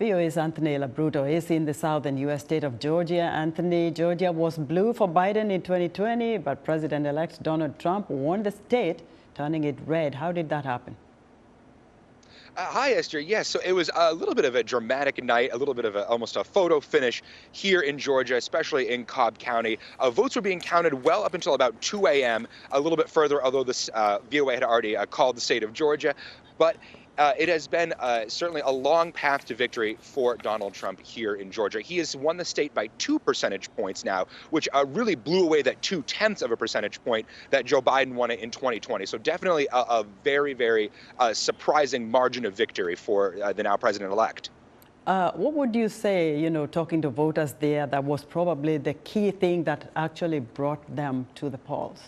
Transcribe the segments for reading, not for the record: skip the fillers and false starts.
VOA's Anthony LaBruto is in the southern U.S. state of Georgia. Anthony, Georgia was blue for Biden in 2020, but President-elect Donald Trump won the state, turning it red. How did that happen? Hi, Esther. Yes, so it was a little bit of a dramatic night, a little bit of almost a photo finish here in Georgia, especially in Cobb County. Votes were being counted well up until about 2 a.m., a little bit further, although this VOA had already called the state of Georgia. But it has been certainly a long path to victory for Donald Trump here in Georgia. He has won the state by 2 percentage points now, which really blew away that 0.2 of a percentage point that Joe Biden won it in 2020. So definitely a very, very surprising margin of victory for the now president-elect. What would you say, talking to voters there, that was probably the key thing that actually brought them to the polls?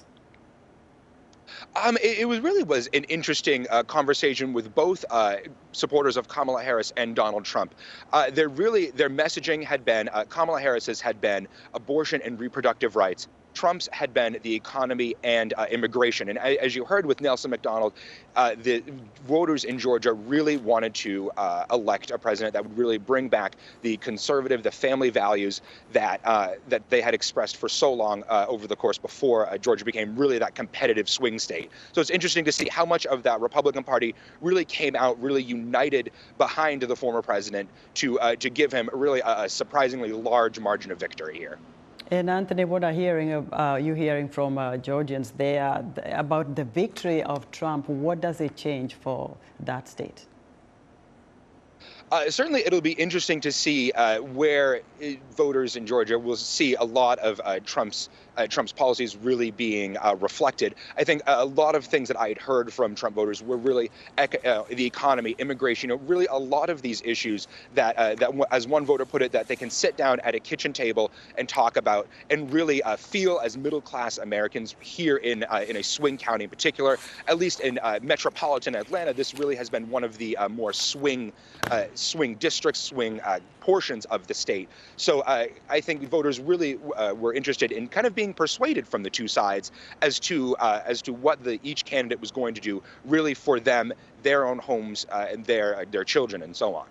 It was an interesting conversation with both supporters of Kamala Harris and Donald Trump. Their messaging had been Kamala Harris's had been abortion and reproductive rights. Trump's had been the economy and immigration. And as you heard with Nelson McDonald, the voters in Georgia really wanted to elect a president that would really bring back the conservative, the family values that they had expressed for so long over the course before Georgia became really that competitive swing state. So it's interesting to see how much of that Republican Party really came out, really united behind the former president to give him really a surprisingly large margin of victory here. And Anthony, what are you hearing from Georgians there about the victory of Trump? What does it change for that state? Certainly, it'll be interesting to see where voters in Georgia will see a lot of Trump's policies really being reflected. I think a lot of things that I had heard from Trump voters were really the economy, immigration, really a lot of these issues that, as one voter put it, that they can sit down at a kitchen table and talk about and really feel as middle-class Americans here in a swing county in particular, at least in metropolitan Atlanta. This really has been one of the more swing districts, swing portions of the state. So I think voters really were interested in kind of being persuaded from the two sides as to what each candidate was going to do really for them, their own homes, and their children, and so on.